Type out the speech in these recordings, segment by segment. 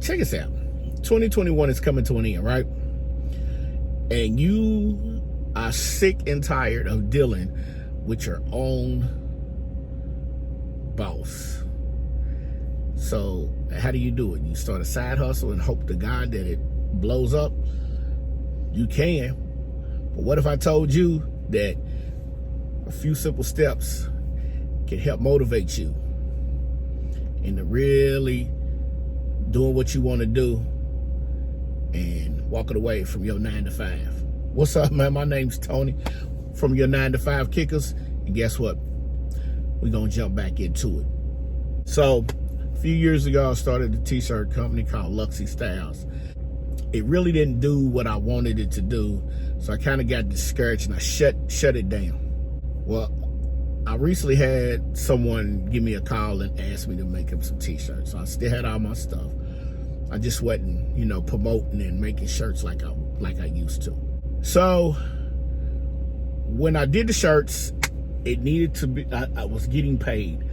check this out. 2021 is coming to an end, right? And you are sick and tired of dealing with your own boss. So how do you do it? You start a side hustle and hope to God that it blows up? You can. But what if I told you that a few simple steps can help motivate you into really doing what you want to do and walking away from your 9 to 5? What's up, man? My name's Tony from your 9 to 5 Kickers. And guess what? We're going to jump back into it. So a few years ago, I started a t-shirt company called Luxy Styles. It really didn't do what I wanted it to do. So I kind of got discouraged and I shut it down. Well, I recently had someone give me a call and ask me to make him some t-shirts. So I still had all my stuff. I just wasn't, promoting and making shirts like I used to. So when I did the shirts, it needed to be, I was getting paid.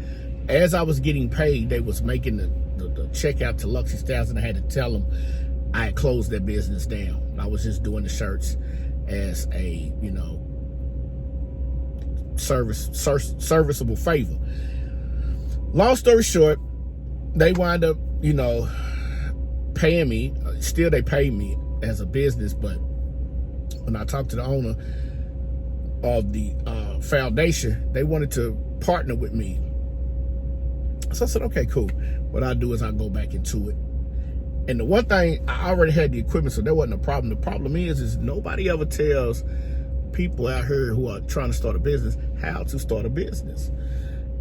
As I was getting paid, they was making the check out to Luxy Styles, and I had to tell them I had closed their business down. I was just doing the shirts as a, serviceable favor. Long story short, they wind up, paying me. Still, they pay me as a business, but when I talked to the owner of the foundation, they wanted to partner with me. So I said, okay, cool. What I'll do is I'll go back into it. And the one thing, I already had the equipment, so there wasn't a problem. The problem is nobody ever tells people out here who are trying to start a business how to start a business.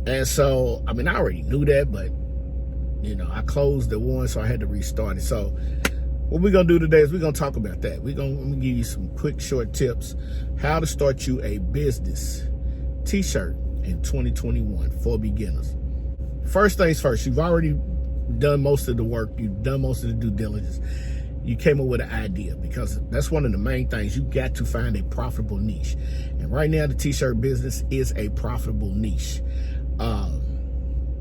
And so, I already knew that, but, I closed the one, so I had to restart it. So what we're going to do today is we're going to talk about that. I'm going to give you some quick, short tips how to start you a business t-shirt in 2021 for beginners. First things first, you've already done most of the work. You've done most of the due diligence. You came up with an idea, because that's one of the main things. You got to find a profitable niche. And right now, the t-shirt business is a profitable niche.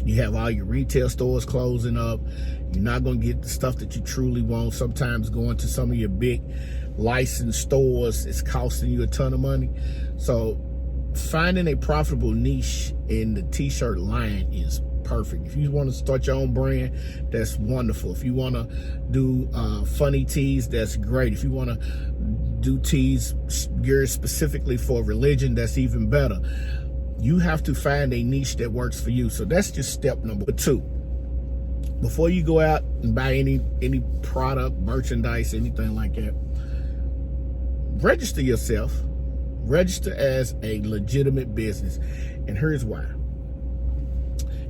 You have all your retail stores closing up. You're not going to get the stuff that you truly want. Sometimes going to some of your big licensed stores is costing you a ton of money. So finding a profitable niche in the t-shirt line is perfect. If you want to start your own brand, that's wonderful. If you want to do funny tees, that's great. If you want to do tees geared specifically for religion, that's even better. You have to find a niche that works for you. So that's just step number 2. Before you go out and buy any product, merchandise, anything like that, register yourself. Register as a legitimate business. And here's why.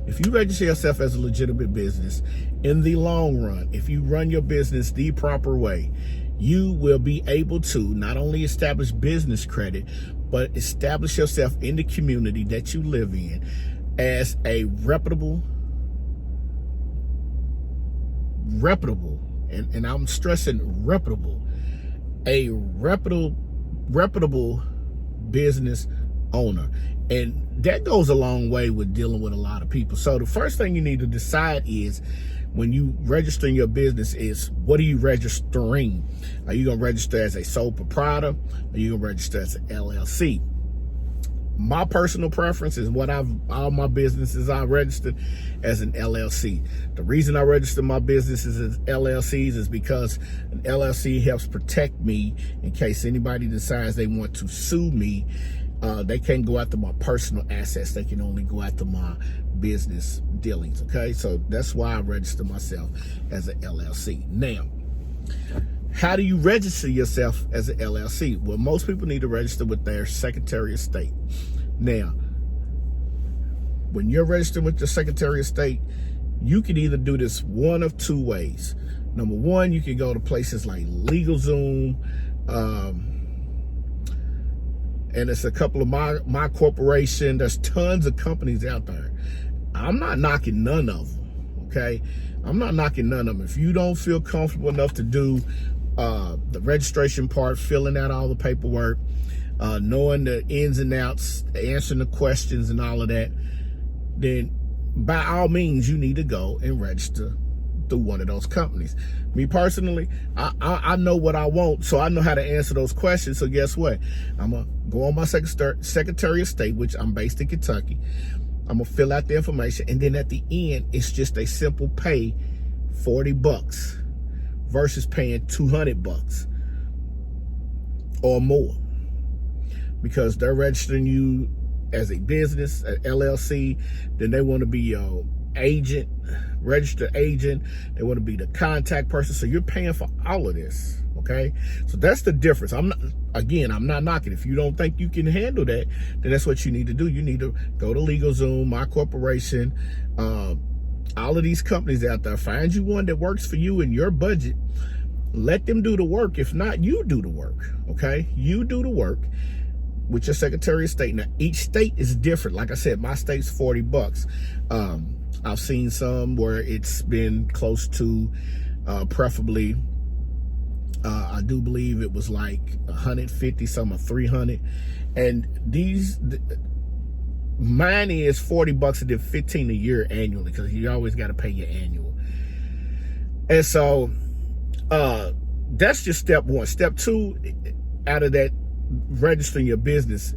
If you register yourself as a legitimate business, in the long run, if you run your business the proper way, you will be able to not only establish business credit, but establish yourself in the community that you live in as a reputable, and I'm stressing reputable, a reputable business owner. And that goes a long way with dealing with a lot of people. So the first thing you need to decide is, when you register your business, is what are you registering? Are you going to register as a sole proprietor? Are you going to register as an LLC? My personal preference is all my businesses I registered as an LLC. The reason I register my businesses as LLCs is because an LLC helps protect me in case anybody decides they want to sue me. They can't go after my personal assets. They can only go after my business dealings, okay? So that's why I register myself as an LLC. Now, how do you register yourself as an LLC? Well, most people need to register with their Secretary of State. Now, when you're registered with the Secretary of State, you can either do this one of 2 ways. Number one, you can go to places like LegalZoom, and it's a couple of my corporation. There's tons of companies out there. I'm not knocking none of them, okay? I'm not knocking none of them. If you don't feel comfortable enough to do the registration part, filling out all the paperwork, knowing the ins and outs, answering the questions and all of that, then by all means, you need to go and register through one of those companies. Me personally, I know what I want, so I know how to answer those questions. So guess what? I'm going to go on my Secretary of State, which I'm based in Kentucky. I'm going to fill out the information. And then at the end, it's just a simple pay, $40 versus paying $200 or more. Because they're registering you as a business, an LLC, then they want to be your agent, registered agent. They want to be the contact person. So you're paying for all of this, okay? So that's the difference. I'm not knocking. If you don't think you can handle that, then that's what you need to do. You need to go to LegalZoom, My Corporation, all of these companies out there. Find you one that works for you in your budget. Let them do the work. If not, you do the work, okay? You do the work with your Secretary of State. Now, each state is different. Like I said, my state's $40. I've seen some where it's been close to, preferably, I do believe it was like 150, some are 300. And mine is $40 and then $15 a year annually, because you always got to pay your annual. And so, that's just step one. Step two, out of that, registering your business.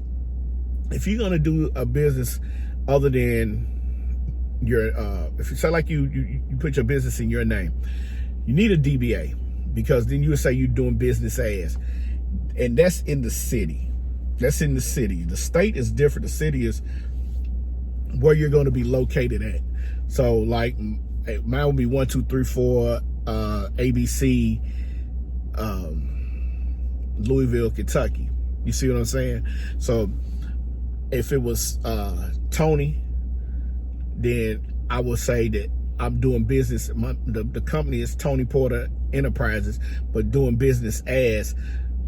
If you're going to do a business other than your, if you say like you put your business in your name, you need a DBA, because then you would say you're doing business as, and that's in the city. That's in the city. The state is different. The city is where you're going to be located at. So like mine would be 1, 2, 3, 4 ABC, Louisville, Kentucky. You see what I'm saying? So if it was Tony, then I would say that I'm doing business. The company is Tony Porter Enterprises, but doing business as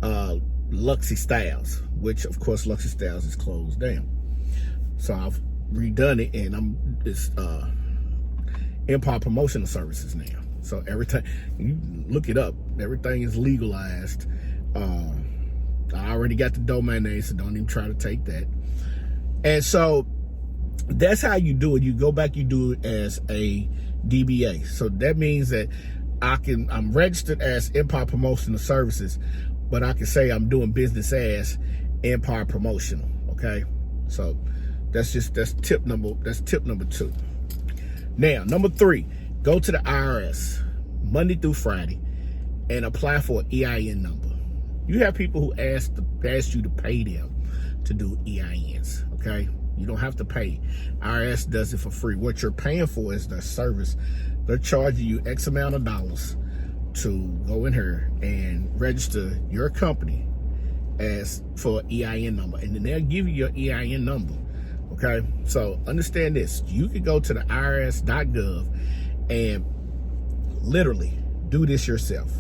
Luxy Styles, which of course Luxy Styles is closed down. So I've redone it, and it's Empire Promotional Services now. So everything, you look it up, everything is legalized. I already got the domain name, so don't even try to take that. And so that's how you do it. You go back, you do it as a DBA. So that means that I'm registered as Empire Promotional Services, but I can say I'm doing business as Empire Promotional. Okay, so that's tip number 2. Now, number 3, go to the IRS Monday through Friday and apply for an EIN number. You have people who ask you to pay them to do EINs, okay? You don't have to pay. IRS does it for free. What you're paying for is their service. They're charging you X amount of dollars to go in here and register your company as for an EIN number, and then they'll give you your EIN number, okay? So understand this. You can go to the IRS.gov and literally do this yourself.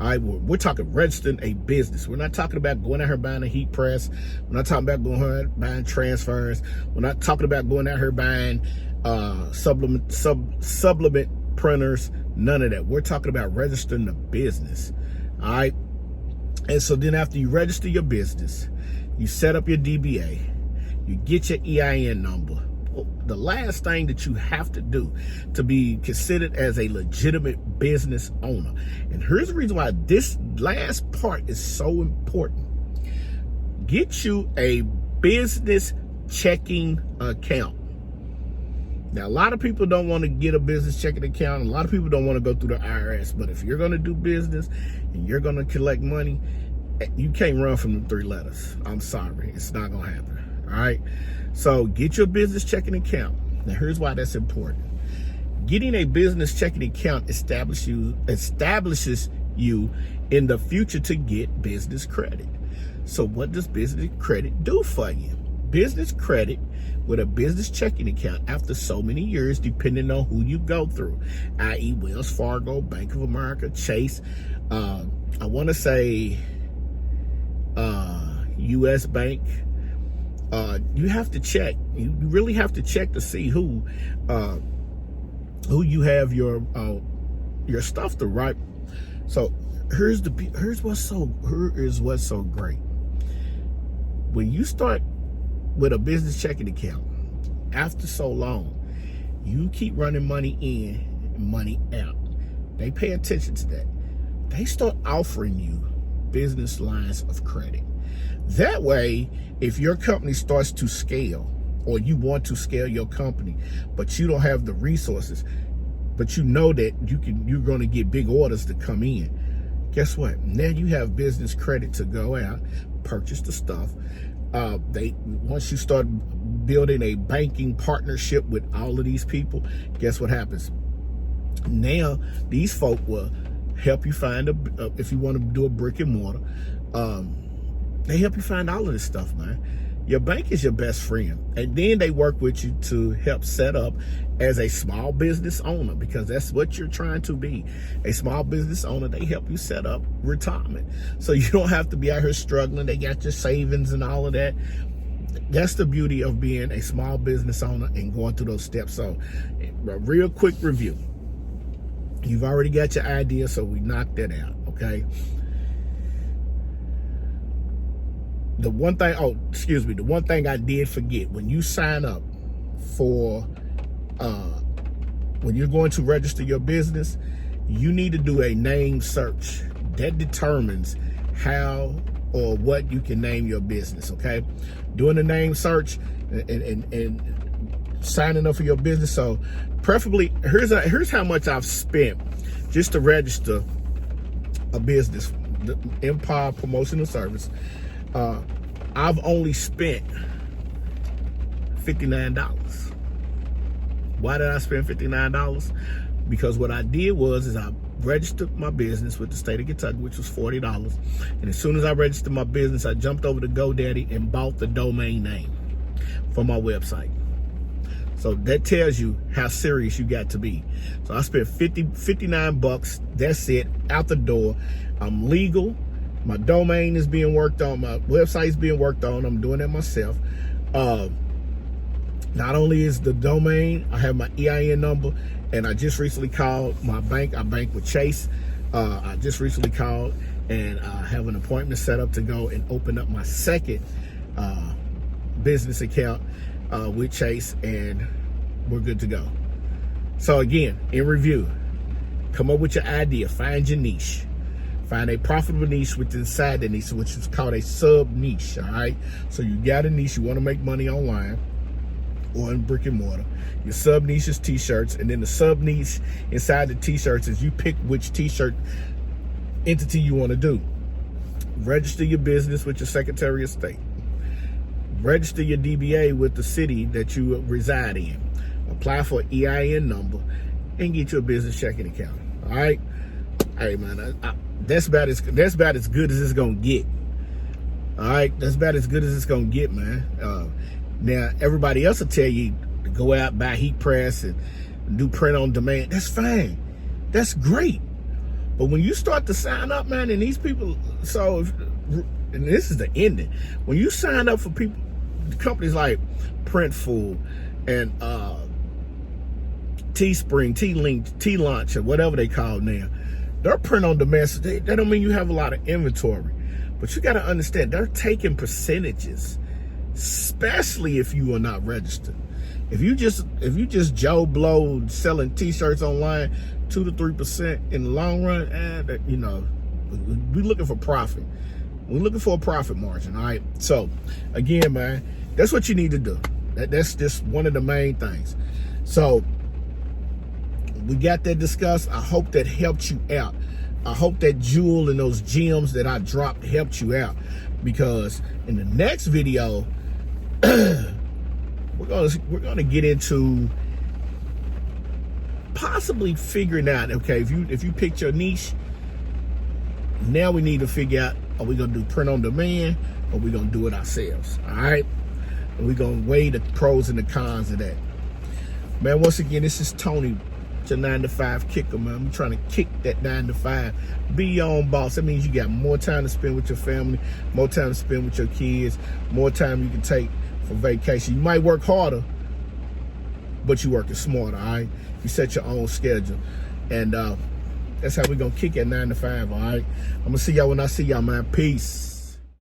All right, we're talking registering a business. We're not talking about going out here buying a heat press. We're not talking about going out here buying transfers. We're not talking about going out here buying supplement printers. None of that. We're talking about registering the business. All right. And so then after you register your business, you set up your DBA, you get your EIN number. The last thing that you have to do to be considered as a legitimate business owner. And here's the reason why this last part is so important. Get you a business checking account. Now, a lot of people don't want to get a business checking account. A lot of people don't want to go through the IRS. But if you're going to do business and you're going to collect money, you can't run from the 3 letters. I'm sorry. It's not going to happen. All right. So get your business checking account. Now, here's why that's important. Getting a business checking account establishes you in the future to get business credit. So what does business credit do for you? Business credit with a business checking account after so many years, depending on who you go through, i.e. Wells Fargo, Bank of America, Chase, I want to say U.S. Bank. You have to check. You really have to check to see who you have your stuff to, right? So here's what's so great. When you start with a business checking account, after so long, you keep running money in money out. They pay attention to that. They start offering you business lines of credit. That way, if your company starts to scale, or you want to scale your company, but you don't have the resources, but you know that you're going to get big orders to come in. Guess what? Now you have business credit to go out, purchase the stuff. Once you start building a banking partnership with all of these people, guess what happens? Now these folk will help you find if you want to do a brick and mortar. They help you find all of this stuff, man. Your bank is your best friend. And then they work with you to help set up as a small business owner, because that's what you're trying to be, a small business owner. They help you set up retirement. So you don't have to be out here struggling. They got your savings and all of that. That's the beauty of being a small business owner and going through those steps. So a real quick review. You've already got your idea, so we knocked that out, okay? The one thing I did forget, when you sign up for, when you're going to register your business, you need to do a name search. That determines how or what you can name your business, okay? Doing a name search and signing up for your business. So preferably, here's how much I've spent just to register a business, the Empire Promotional Service. I've only spent $59. Why did I spend $59? Because what I did was I registered my business with the state of Kentucky, which was $40. And as soon as I registered my business, I jumped over to GoDaddy and bought the domain name for my website. So that tells you how serious you got to be. So I spent $59. That's it, out the door. I'm legal. My domain is being worked on. My website is being worked on. I'm doing it myself. Not only is the domain, I have my EIN number, and I just recently called my bank. I bank with Chase. I just recently called, and I have an appointment set up to go and open up my second business account with Chase, and we're good to go. So again, in review, come up with your idea, find your niche. Find a profitable niche within inside the niche, which is called a sub niche. All right. So you got a niche, you want to make money online or in brick and mortar. Your sub niche is t-shirts, and then the sub niche inside the t-shirts is you pick which t-shirt entity you want to do. Register your business with your Secretary of State. Register your DBA with the city that you reside in. Apply for an EIN number and get you a business checking account. All right. Hey man, that's about as good as it's gonna get. All right, that's about as good as it's gonna get, man. Now everybody else will tell you to go out, buy heat press and do print on demand. That's fine, that's great. But when you start to sign up, man, and these people, and this is the ending. When you sign up for people, companies like Printful and Teespring, T-Link, T-Launch, or whatever they call now. They're print on demand. So that don't mean you have a lot of inventory. But you got to understand, they're taking percentages, especially if you are not registered. If you just Joe Blow selling t-shirts online, 2 to 3% in the long run, we're looking for profit. We're looking for a profit margin, all right? So, again, man, that's what you need to do. That's just one of the main things. So, we got that discussed. I hope that helped you out. I hope that jewel and those gems that I dropped helped you out, because in the next video, we're gonna get into possibly figuring out, okay, if you picked your niche, now we need to figure out, are we gonna do print on demand or we gonna do it ourselves? All right, and we're gonna weigh the pros and the cons of that. Man, once again, this is Tony, your 9-to-5 kicker, man. I'm trying to kick that 9-to-5. Be your own boss. That means you got more time to spend with your family, more time to spend with your kids, more time you can take for vacation. You might work harder, but you working smarter, all right? You set your own schedule. And that's how we're going to kick at 9-to-5, all right? I'm going to see y'all when I see y'all, man. Peace.